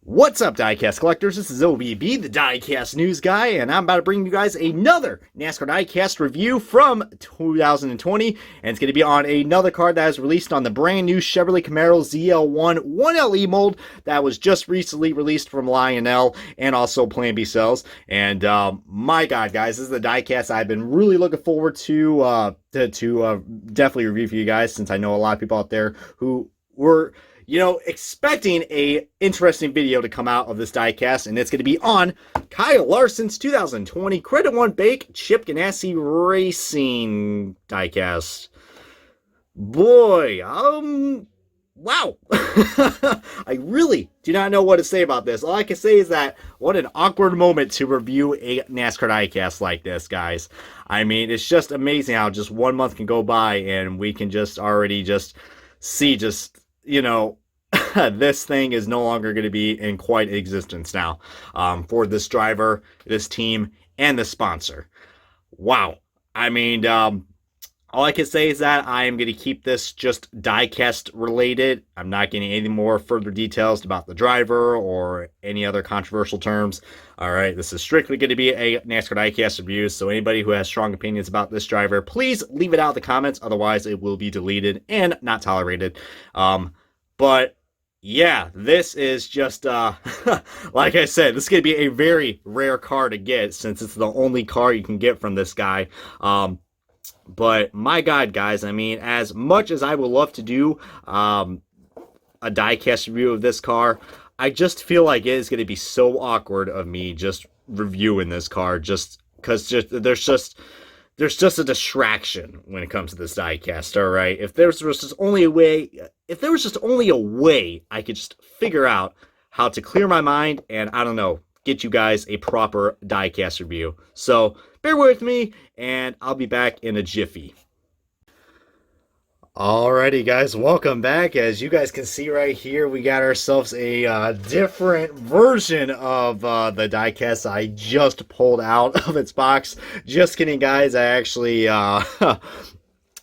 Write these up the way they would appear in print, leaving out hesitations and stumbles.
What's up, diecast collectors? This is OBB, the diecast news guy, and I'm about to bring you guys another NASCAR diecast review from 2020, and it's going to be on another card that is released on the brand new Chevrolet Camaro ZL1 1LE mold that was just recently released from Lionel and also Plan B Cells. And my God, guys, this is the diecast I've been really looking forward to definitely review for you guys, since I know a lot of people out there who were expecting a interesting video to come out of this diecast, and it's going to be on Kyle Larson's 2020 Credit One Bake Chip Ganassi Racing diecast. Boy, wow. I really do not know what to say about this. All I can say is that what an awkward moment to review a NASCAR diecast like this, guys. I mean, it's just amazing how just 1 month can go by and we can just already just see this thing is no longer going to be in quite existence now for this driver, this team, and the sponsor. Wow. I mean, all I can say is that I am going to keep this just diecast related. I'm not getting any more further details about the driver or any other controversial terms. All right, this is strictly going to be a NASCAR diecast review, so anybody who has strong opinions about this driver, please leave it out in the comments. Otherwise, it will be deleted and not tolerated. But yeah, this is just, like I said, this is going to be a very rare car to get, since it's the only car you can get from this guy. But my God, guys, I mean, as much as I would love to do a diecast review of this car, I just feel like it is going to be so awkward of me just reviewing this car, just because there's just a distraction when it comes to this diecast. All right, if there was just only a way I could just figure out how to clear my mind and, I don't know, get you guys a proper diecast review. So bear with me, and I'll be back in a jiffy. Alrighty, guys, welcome back. As you guys can see right here, we got ourselves a different version of the diecast I just pulled out of its box. Just kidding, guys. I actually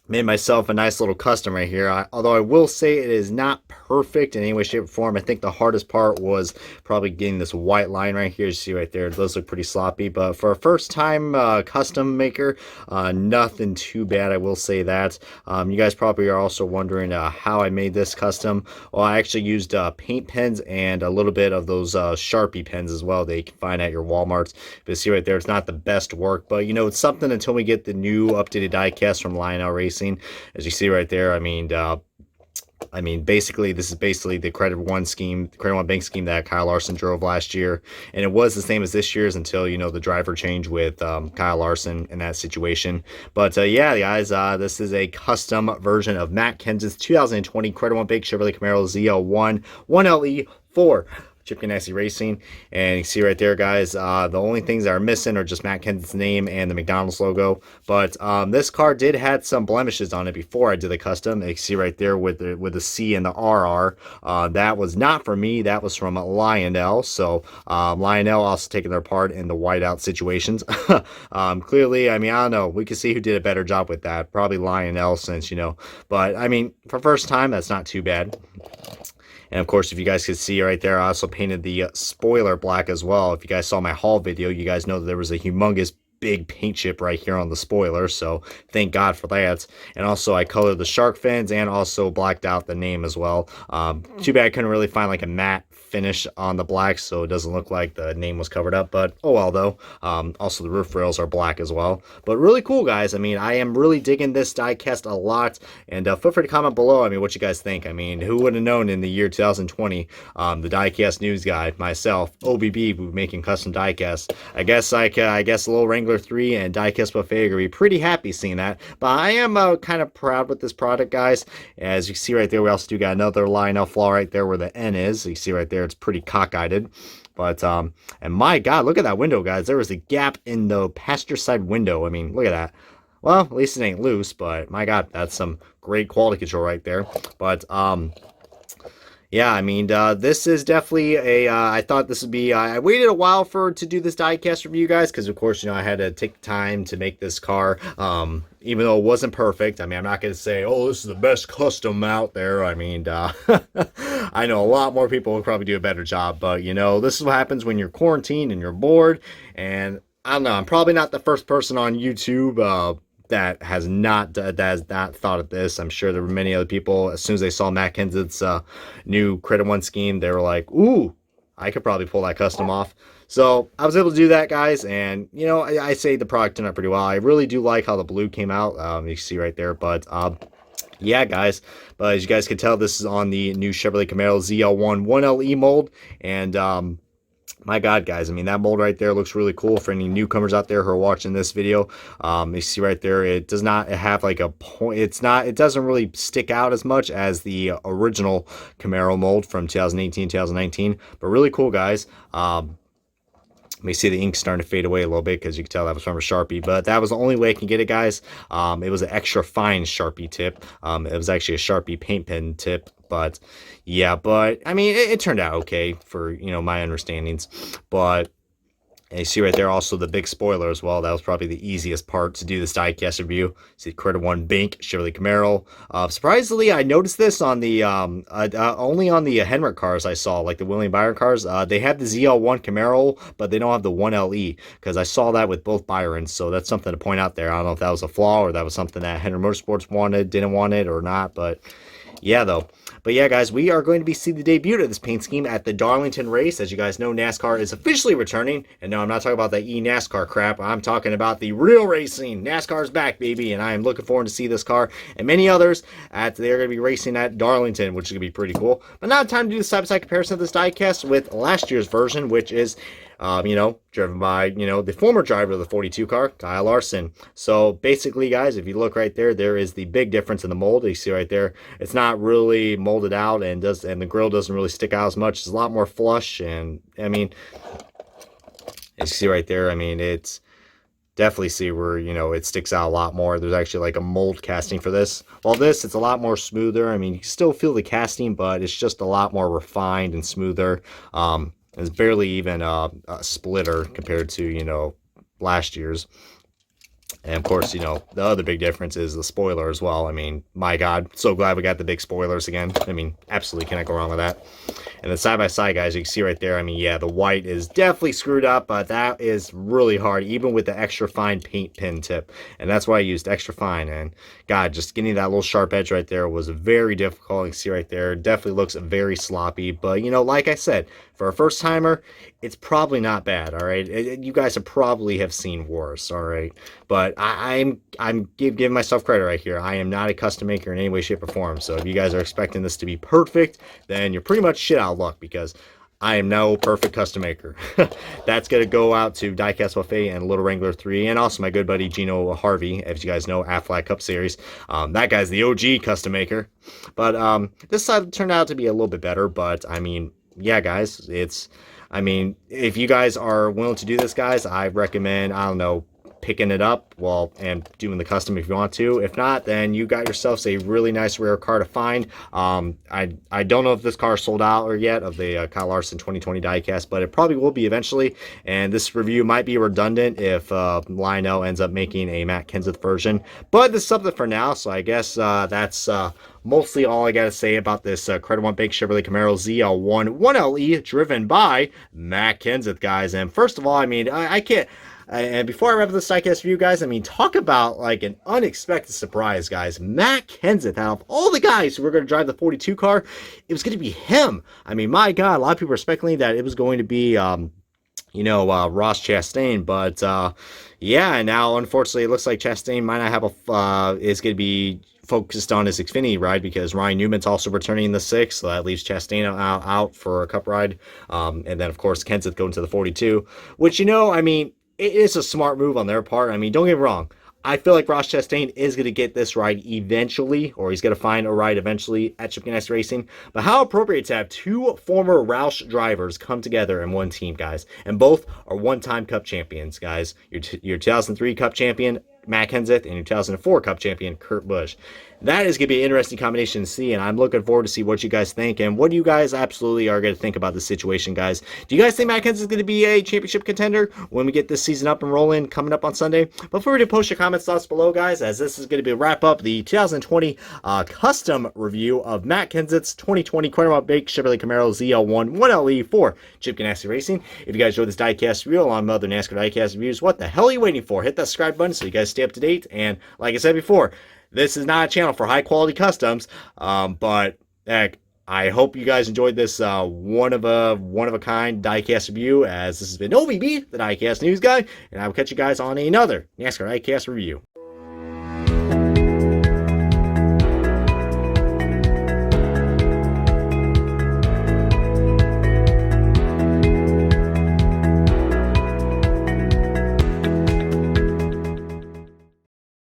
made myself a nice little custom right here. Although I will say it is not perfect in any way, shape, or form. I think the hardest part was probably getting this white line right here. You see right there, those look pretty sloppy. But for a first-time custom maker, nothing too bad, I will say that. You guys probably are also wondering how I made this custom. Well, I actually used paint pens and a little bit of those Sharpie pens as well that you can find at your Walmarts. But see right there, it's not the best work, but it's something until we get the new updated diecast from Lionel Racing. As you see right there, I mean, basically, this is basically the Credit One bank scheme that Kyle Larson drove last year, and it was the same as this year's until the driver change with Kyle Larson in that situation. But yeah, guys, this is a custom version of Matt Kenseth's 2020 Credit One Bank Chevrolet Camaro ZL1 1LE 4. Chip Ganassi Racing, and you see right there, guys, the only things that are missing are just Matt Kenseth's name and the McDonald's logo. But this car did have some blemishes on it before I did the custom. You see right there with the C and the RR. That was not for me. That was from Lionel. So Lionel also taking their part in the whiteout situations. Clearly, I mean, I don't know. We can see who did a better job with that. Probably Lionel, since But I mean, for first time, that's not too bad. And of course, if you guys could see right there, I also painted the spoiler black as well. If you guys saw my haul video, you guys know that there was a humongous big paint chip right here on the spoiler, so thank God for that. And also I colored the shark fins and also blacked out the name as well. Too bad I couldn't really find like a matte finish on the black, so it doesn't look like the name was covered up, but oh well though. Also the roof rails are black as well, but really cool, guys. I mean, I am really digging this diecast a lot, and feel free to comment below, I mean, what you guys think. I mean, who would have known in the year 2020, the diecast news guy, myself, OBB, would be making custom diecasts. I guess a little Wrangler 3 and diecast buffet are gonna be pretty happy seeing that, but I am kind of proud with this product, guys. As you see right there, we also do got another Lionel flaw right there where the N is. You see right there, it's pretty cockeyed. But and my God, look at that window, guys. There was a gap in the passenger side window. I mean, look at that. Well, at least it ain't loose, but my God, that's some great quality control right there. But Yeah, I mean, this is definitely a. I thought this would be. I waited a while to do this diecast review, guys, because of course, I had to take time to make this car. Even though it wasn't perfect. I mean, I'm not going to say, oh, this is the best custom out there. I mean, I know a lot more people will probably do a better job, but this is what happens when you're quarantined and you're bored. And I don't know. I'm probably not the first person on YouTube. That has not thought of this. I'm sure there were many other people. As soon as they saw Matt Kenseth's new Credit One scheme, they were like, "Ooh, I could probably pull that custom off." So I was able to do that, guys, and I say the product turned out pretty well. I really do like how the blue came out. You can see right there, but yeah, guys. But as you guys can tell, this is on the new Chevrolet Camaro ZL1 1LE mold, and my God, guys, I mean, that mold right there looks really cool for any newcomers out there who are watching this video. You see right there, it does not have like a point. It doesn't really stick out as much as the original Camaro mold from 2018, 2019, but really cool, guys. You may see the ink starting to fade away a little bit because you can tell that was from a Sharpie, but that was the only way I can get it, guys. It was an extra fine Sharpie tip. It was actually a Sharpie paint pen tip, but yeah, but I mean, it turned out okay for, my understandings, but and you see right there also the big spoiler as well. That was probably the easiest part to do this diecast review. See Credit One Bank, Chevrolet Camaro. Surprisingly, I noticed this on the only on the Henrik cars I saw, like the William Byron cars. They have the ZL1 Camaro, but they don't have the 1LE, because I saw that with both Byrons. So that's something to point out there. I don't know if that was a flaw or that was something that Henrik Motorsports wanted, didn't want it or not, but yeah, though. But yeah, guys, we are going to be seeing the debut of this paint scheme at the Darlington race. As you guys know, NASCAR is officially returning. And no, I'm not talking about the NASCAR crap. I'm talking about the real racing. NASCAR's back, baby. And I am looking forward to see this car and many others. They're going to be racing at Darlington, which is going to be pretty cool. But now time to do the side-by-side comparison of this diecast with last year's version, which is driven by, the former driver of the 42 car, Kyle Larson. So basically, guys, if you look right there, there is the big difference in the mold. You see right there, it's not really molded out, and the grill doesn't really stick out as much. It's a lot more flush, and I mean, you see right there, I mean, it's definitely see where, it sticks out a lot more. There's actually like a mold casting for this. While this, it's a lot more smoother. I mean, you can still feel the casting, but it's just a lot more refined and smoother. It's barely even a splitter compared to, last year's. And of course, the other big difference is the spoiler as well. I mean, my God, so glad we got the big spoilers again. I mean, absolutely cannot go wrong with that. And then side by side, guys, you can see right there, I mean, yeah, the white is definitely screwed up, but that is really hard, even with the extra fine paint pen tip. And that's why I used extra fine. And God, just getting that little sharp edge right there was very difficult. You can see right there, definitely looks very sloppy. But, like I said, for a first timer, it's probably not bad, all right? You guys probably have seen worse, all right? But I'm giving myself credit right here. I am not a custom maker in any way, shape, or form. So if you guys are expecting this to be perfect, then you're pretty much shit out of luck, because I am no perfect custom maker. That's going to go out to Diecast Buffet and Little Wrangler 3, and also my good buddy Gino Harvey, as you guys know, Aflac Cup Series. That guy's the OG custom maker. But this side turned out to be a little bit better, but I mean, yeah, guys, if you guys are willing to do this, guys, I recommend, I don't know, picking it up, and doing the custom if you want to. If not, then you got yourselves a really nice rare car to find. I don't know if this car is sold out or yet, of the Kyle Larson 2020 diecast, but it probably will be eventually. And this review might be redundant if Lionel ends up making a Matt Kenseth version, but this is something for now. So I guess that's mostly all I gotta say about this Credit One Bank Chevrolet Camaro ZL1 1LE driven by Matt Kenseth, guys. And first of all, I mean, I can't. And before I wrap up this diecast review, guys, I mean, talk about like an unexpected surprise, guys. Matt Kenseth, out of all the guys who were going to drive the 42 car, it was going to be him. I mean, my God, a lot of people were speculating that it was going to be, Ross Chastain, but yeah, and now unfortunately it looks like Chastain might not have is going to be focused on his Xfinity ride, because Ryan Newman's also returning in the 6th, so that leaves Chastain out for a cup ride, and then of course Kenseth going to the 42, which, I mean, it is a smart move on their part. I mean, don't get me wrong. I feel like Ross Chastain is going to get this ride eventually, or he's going to find a ride eventually at Chip Ganassi Racing. But how appropriate to have two former Roush drivers come together in one team, guys. And both are one-time Cup champions, guys. Your 2003 Cup champion, Matt Kenseth and 2004 Cup champion Kurt Busch. That is going to be an interesting combination to see, and I'm looking forward to see what you guys think and what you guys absolutely are going to think about the situation, guys. Do you guys think Matt Kenseth is going to be a championship contender when we get this season up and rolling coming up on Sunday? But feel free to post your comments, thoughts below, guys, as this is going to be a wrap up the 2020 custom review of Matt Kenseth's 2020 Quartermount Bake Chevrolet Camaro ZL1 1LE for Chip Ganassi Racing. If you guys enjoyed this diecast review along with other NASCAR diecast reviews, what the hell are you waiting for? Hit that subscribe button so you guys stay up to date. And like I said before, this is not a channel for high quality customs, but heck, I hope you guys enjoyed this one of a kind diecast review, as this has been OVB, the diecast news guy, and I will catch you guys on another NASCAR diecast review.